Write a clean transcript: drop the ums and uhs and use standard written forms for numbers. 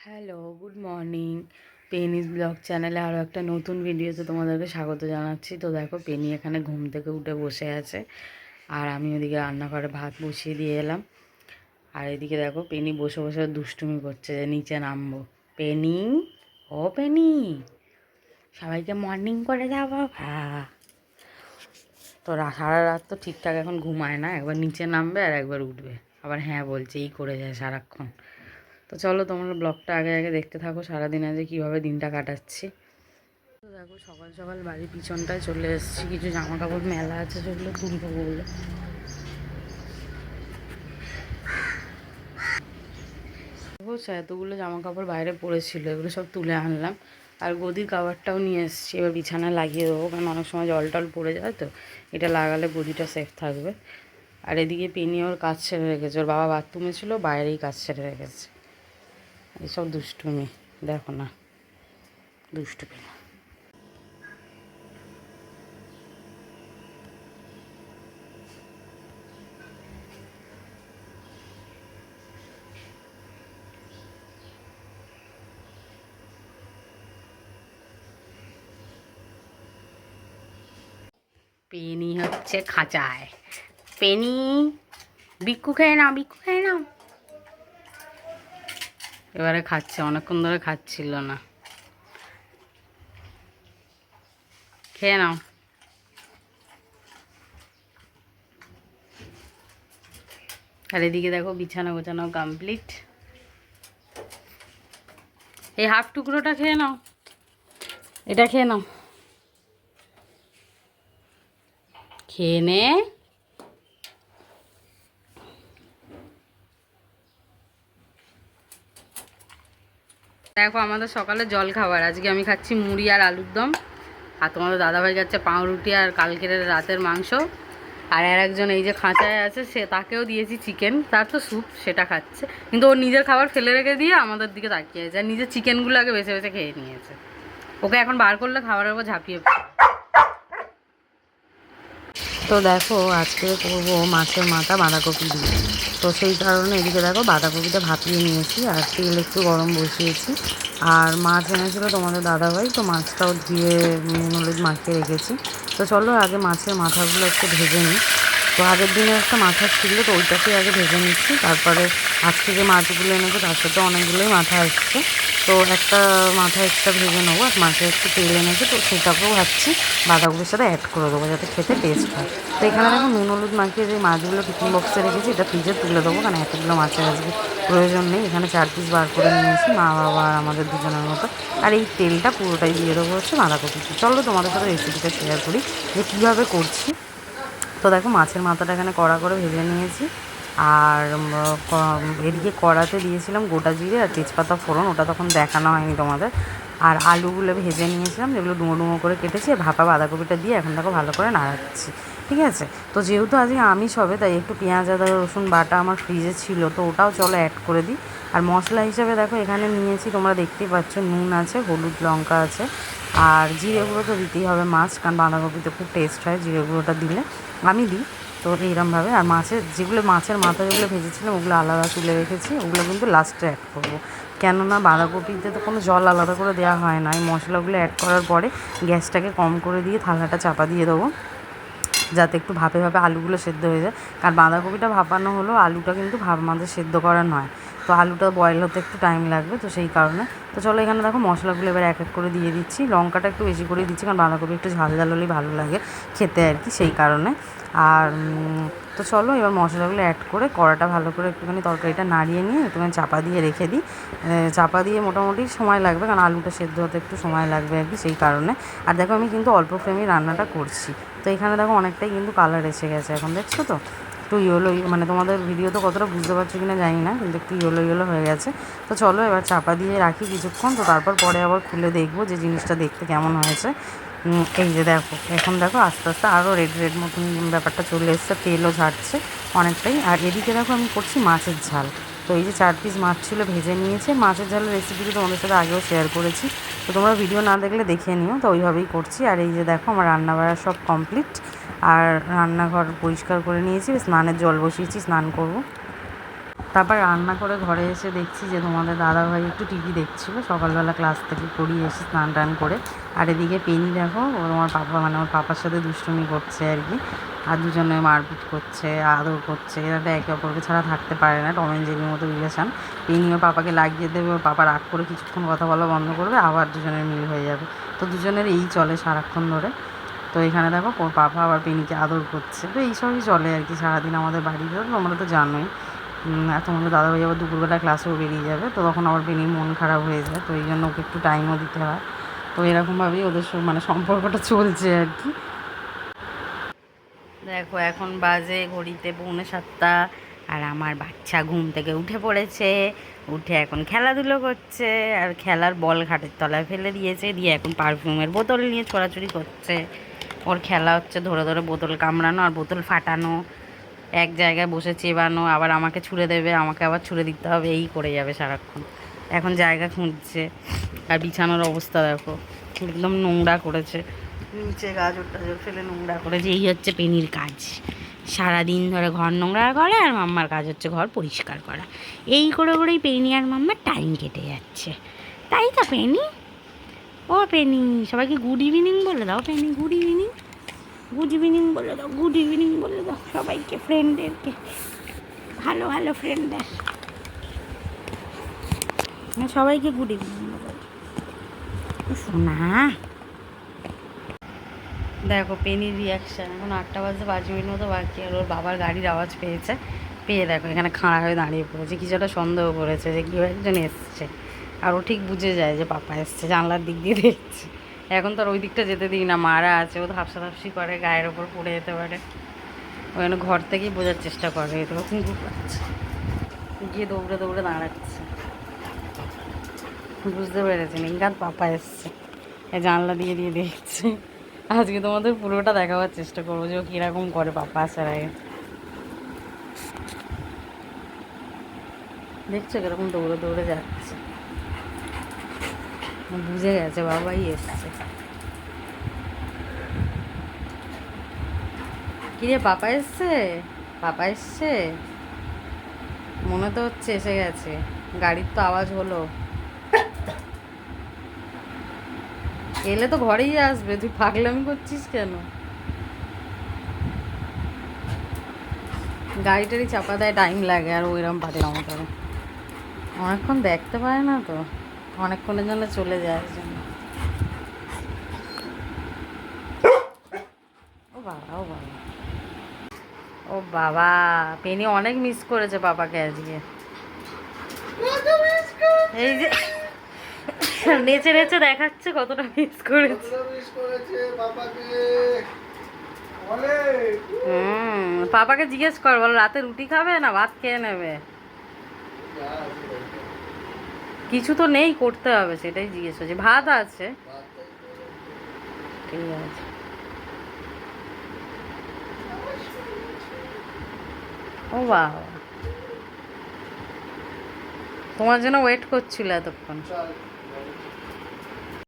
Hello, good morning. Penis blog চ্যানেলে আরও একটা নতুন ভিডিওতে তোমাদেরকে স্বাগত জানাচ্ছি। তো দেখো, পেনি এখানে ঘুম থেকে উঠে বসে আছে, আর আমি ওদিকে রান্নাঘরে ভাত বসিয়ে দিয়ে এলাম। আর এদিকে দেখো, পেনি বসে বসে দুষ্টুমি করছে যে নিচে নামবো। পেনি, ও পেনি, সবাইকে মর্নিং করে দাও বাবা। তো সারা রাত তো ঠিকঠাক এখন ঘুমায় না, একবার নিচে নামবে আর একবার উঠবে, আবার হ্যাঁ বলছে, এই করে যায় সারাক্ষণ। তো চলো, তোমরা ব্লগটা আগে আগে দেখতে থাকো, সারাদিন আজ কীভাবে দিনটা কাটাচ্ছি। তো দেখো, সকাল সকাল বাড়ির পিছনটায় চলে এসেছি, কিছু জামা কাপড় মেলা আছে সেগুলো তুলবো বলে। দেখো, এতগুলো জামা কাপড় বাইরে পড়েছিল, এগুলো সব তুলে আনলাম। আর গদির কাভারটাও নিয়ে এসেছি, এবার বিছানায় লাগিয়ে দেবো, কারণ অনেক সময় জল টল পড়ে যায়, তো এটা লাগালে গদিটা সেফ থাকবে। আর এদিকে পেনি ওর কাজ ছেড়ে রেখেছে, ওর বাবা বাথরুমে ছিল, বাইরেই কাজ ছেড়ে রেখেছে। এইসব দুষ্টুমি দেখো না, দুষ্টু পেনি। পেনি হচ্ছে খাঁচায়। পেনি, বিক্কু খেয়ে নাও, বিক্কু খেয়ে নাও। এবারে খাচ্ছে, অনেকক্ষণ ধরে খাচ্ছিল না। খেয়ে নাও। আর এদিকে দেখো, বিছানা গোছানো কমপ্লিট। এই হাফ টুকরোটা খেয়ে নাও, এটা খেয়ে নাও, খেয়ে নে। দেখো, আমাদের সকালে জল খাবার আজকে আমি খাচ্ছি মুড়ি আর আলুর দম, আর তোমাদের দাদাভাই খাচ্ছে পাউরুটি আর কালকের রাতের মাংস। আর একজন এই যে খাঁচায় আছে, সে তাকেও দিয়েছি চিকেন, তার তো স্যুপ, সেটা খাচ্ছে। কিন্তু ওর নিজের খাবার ফেলে রেখে দিয়ে আমাদের দিকে তাকিয়ে আছে, আর নিজের চিকেনগুলো আগে বেছে বেছে খেয়ে নিয়েছে। ওকে এখন বার করলে খাবারের উপর ঝাঁপিয়ে। তো দেখো, আজকে করবো মাছের মাথা বাঁধাকপি দিয়ে। তো সেই কারণে এদিকে দেখো, বাঁধাকপিটা ভাপিয়ে নিয়েছি আর তেল একটু গরম বসিয়েছি। আর মাছ এনেছিলো তোমাদের দাদাভাই, তো মাছটাও ধুয়ে নুন হলুদ মাখিয়ে রেখেছি। তো চলো, আগে মাছের মাথাগুলো একটু ভেজে নিই। তো আগের দিনে একটা মাথা ছিল, তো ওইটাকে আগে ভেজে নিচ্ছি। তারপরে আজকে যে মাছগুলো এনেছে তার সাথে অনেকগুলোই মাথা আসছে, তো একটা মাথা এক্সট্রা ভেজে নেবো। আর মাছে একটু তেল এনেছে, তো সেটাকেও ভাবছি বাঁধাকপির সাথে অ্যাড করে দেবো, যাতে খেতে টেস্ট হয়। তো এখানে দেখো, নুন হলুদ মাখিয়ে যে মাছগুলো টিফিন বক্সে রেখেছি, এটা ফ্রিজে তুলে দেবো, কারণ এতগুলো মাছের আজকে প্রয়োজন নেই। এখানে 4 পিস বার করে নিয়েছি, মা বাবা আর আমাদের দুজনের মতো। আর এই তেলটা পুরোটাই দিয়ে দেবো হচ্ছে বাঁধাকপিতে। চলো, তোমাদের সাথে রেসিপিটা শেয়ার করি যে কীভাবে করছি। তো দেখো, মাছের মাথাটা এখানে কড়া করে ভেজে নিয়েছি। আর এদিকে কড়াতে দিয়েছিলাম গোটা জিরে আর তেজপাতা ফোড়ন, ওটা তখন দেখানো হয়নি তোমাদের। আর আলুগুলো ভেজে নিয়েছিলাম, যেগুলো ডুমো ডুমো করে কেটেছি, আর ভাপা বাঁধাকপিটা দিয়ে এখন দেখো ভালো করে নাড়াচ্ছি। ঠিক আছে, তো যেহেতু আজকে আমিষ হবে, তাই একটু পেঁয়াজ আদা রসুন বাটা আমার ফ্রিজে ছিল, তো ওটাও চলো অ্যাড করে দিই। আর মশলা হিসাবে দেখো, এখানে নিয়েছি, তোমরা দেখতেই পাচ্ছ, নুন আছে, হলুদ লঙ্কা আছে, আর জিরে গুঁড়ো তো দিতেই হবে মাছ, কারণ বাঁধাকপিতে খুব টেস্ট হয় জিরে গুঁড়োটা দিলে, আমি দিই। তো এইরকমভাবে, আর মাছের মাথা যেগুলো ভেজেছিলাম ওগুলো আলাদা তুলে রেখেছি, ওগুলো কিন্তু লাস্টে অ্যাড করবো। কেননা বাঁধাকপিতে তো কোনো জল আলাদা করে দেওয়া হয় না। এই মশলাগুলো অ্যাড করার পরে গ্যাসটাকে কম করে দিয়ে থালাটা চাপা দিয়ে দেবো, যাতে একটু ভাপে ভাপে আলুগুলো সেদ্ধ হয়ে যায়। কারণ বাঁধাকপিটা ভাপানো হলেও আলুটা কিন্তু আমাদের সেদ্ধ করা নয়, তো আলুটা বয়েল হতে একটু টাইম লাগবে, তো সেই কারণে। তো চলো, এখানে দেখো মশলাগুলো এবার এক এক করে দিয়ে দিচ্ছি। লঙ্কাটা একটু বেশি করে দিচ্ছি, কারণ বাঁধাকপি একটু ঝাল ঝাল হলেই ভালো লাগে খেতে আর কি, সেই কারণে। আর তো চলো, এবার মশলাগুলো অ্যাড করে কড়াটা ভালো করে একটুখানি তরকারিটা নাড়িয়ে নিয়ে একটুখানি চাপা দিয়ে রেখে দিই। চাপা দিয়ে মোটামুটি সময় লাগবে, কারণ আলুটা সেদ্ধ হতে একটু সময় লাগবে আর কি, সেই কারণে। আর দেখো, আমি কিন্তু অল্প ফ্লেমেই রান্নাটা করছি। তো এখানে দেখো, অনেকটাই কিন্তু কালার এসে গেছে এখন, দেখছো তো? একটু ইয়েলো, মানে তোমাদের ভিডিও তো কতটা বুঝতে পারছো কিনা জানি না, কিন্তু একটু ইয়েলো ইয়েলো হয়ে গেছে। তো চলো, এবার চাপা দিয়ে রাখি কিছুক্ষণ, তো তারপর পরে আবার খুলে দেখবো যে জিনিসটা দেখতে কেমন হয়েছে। এই যে দেখো, এখন দেখো আস্তে আস্তে আরও রেড রেড মতন ব্যাপারটা চলে এসছে, তেলও ঝাড়ছে অনেকটাই। আর এদিকে দেখো, আমি করছি মাছের ঝাল। তো এই যে 4 পিস মাছ ছিল, ভেজে নিয়েছে। মাছের ঝালের রেসিপিটি তোমাদের সাথে আগেও শেয়ার করেছি, তো তোমরা ভিডিও না দেখলে দেখে নিও। তো ওইভাবেই করছি। আর এই যে দেখো, আমার রান্নাবাড়া সব কমপ্লিট, আর রান্নাঘর পরিষ্কার করে নিয়েছি, স্নানের জল বসিয়েছি, স্নান করব। তারপর রান্না করে ঘরে এসে দেখছি যে তোমাদের দাদাভাই একটু টিভি দেখছিল, সকালবেলা ক্লাস থেকে করিয়ে এসে স্নান টান করে। আর এদিকে পেনি দেখো ও আমার পাপা মানে ওর পাপার সাথে দুষ্টুমি করছে আর কি, আর দুজনে মারপিট করছে, আদর করছে। এরা তো একে অপরকে ছাড়া থাকতে পারে না, টম অ্যান্ড জেরির মতো রিলেশন। পেনি ওর পাপাকে লাগিয়ে দেবে, ওর পাপা রাগ করে কিছুক্ষণ কথা বলা বন্ধ করবে, আবার দুজনের মিল হয়ে যাবে। তো দুজনের এই চলে সারাক্ষণ ধরে। তো এখানে দেখো ওর পাপা আবার পেনিকে আদর করছে। তো এইসবই চলে আর কি সারাদিন আমাদের বাড়িতে, তোমরা তো জানোই। আর তোমাদের দাদাভাই আবার দুপুরবেলা ক্লাসেও বেরিয়ে যাবে, তো তখন আবার পেনির মন খারাপ হয়ে যায়, তো এই জন্য ওকে একটু টাইমও দিতে হয়। তো এরকমভাবেই ওদের মানে সম্পর্কটা চলছে আর কি। দেখো এখন বাজে ঘড়িতে 6:45, আর আমার বাচ্চা ঘুম থেকে উঠে পড়েছে। উঠে এখন খেলাধুলো করছে, আর খেলার বল খাটের তলায় ফেলে দিয়েছে, দিয়ে এখন পারফিউমের বোতল নিয়ে ছোড়াছুড়ি করছে। ওর খেলা হচ্ছে ধরে ধরে বোতল কামড়ানো আর বোতল ফাটানো, এক জায়গায় বসে চেবানো, আবার আমাকে ছুঁড়ে দেবে, আমাকে আবার ছুঁড়ে দিতে হবে, এই করে যাবে সারাক্ষণ। এখন জায়গা খুঁজছে। আর বিছানার অবস্থা দেখো, একদম নোংরা করেছে, নিচে গাজর টাজর ফেলে নোংরা করেছে। এই হচ্ছে পেনির কাজ, সারাদিন ধরে ঘর নোংরা করে, আর মাম্মার কাজ হচ্ছে ঘর পরিষ্কার করা। এই করে করেই পেনি আর মাম্মার টাইম কেটে যাচ্ছে, তাই তো পেনি? ও পেনি, সবাইকে গুড ইভিনিং বলে দাও। Penney good evening, good evening বলে দাও, গুড ইভিনিং বলে দাও সবাইকে, ফ্রেন্ডদেরকে, ভালো ভালো ফ্রেন্ডদের সবাইকে গুড ইভিনিং বলে দাও। শোনা, দেখো পেনির রিয়াকশান। এখন 8টা বাজে 5 মিনিট মতো বাকি, আর ওর বাবার গাড়ির আওয়াজ পেয়েছে, পেয়ে দেখো এখানে খাড়া হয়ে দাঁড়িয়ে পড়েছে, কিছুটা সন্দেহ করেছে যে কেউ একজন এসছে। আর ও ঠিক বুঝে যায় যে পাপা এসছে, জানলার দিক দিয়ে দেখছে। এখন তো আর ওই দিকটা যেতে দিই না, মারা আছে, ও ধাপসা করে, গায়ের ওপর পড়ে যেতে পারে। ওই জন্য ঘর থেকেই বোঝার চেষ্টা করে। এই তো কুকুর পাচ্ছে, গিয়ে দৌড়ে দৌড়ে দাঁড়াচ্ছে, বুঝতে পেরেছে নিঙ্গাত পাপা এসছে, জানলা দিয়ে দিয়ে দেখছে। আজকে তোমাদের পুরোটা দেখাবার চেষ্টা করবো যে ও কীরকম করে পাপা আসার আগে। দেখছো কিরকম দৌড়ে দৌড়ে যাচ্ছে, বুঝে গেছে বাবাই এসছে। কিরে পাপা এসছে, পাপা এসছে মনে তো হচ্ছে, এসে গেছে। গাড়ির তো আওয়াজ হলো, এলে তো ঘরেই আসবে, তুই পাগলামি করছিস কেন? গাড়িটারই চাপা দেয়, টাইম লাগে, আর ওইরকম পাগলাম করে, অনেকক্ষণ দেখতে পায় না তো, অনেকক্ষণের জন্য চলে যায় জন্য। ও বাবা, ও বাবা, ও বাবা, পেনি অনেক মিস করেছে পাপাকে আজকে। এই যে নেচে নেচে দেখাচ্ছে কতটা মিস করেছে। পাপাকে জিজ্ঞেস কর, বলো রাতে রুটি খাবে না ভাত খেয়ে নেবে। কিছু তো নেই, করতে হবে, সেটাই জিজ্ঞেস করছি। ভাত আছে, ঠিক আছে। ও বাবা, তোমার জন্য ওয়েট করছিল এতক্ষণ।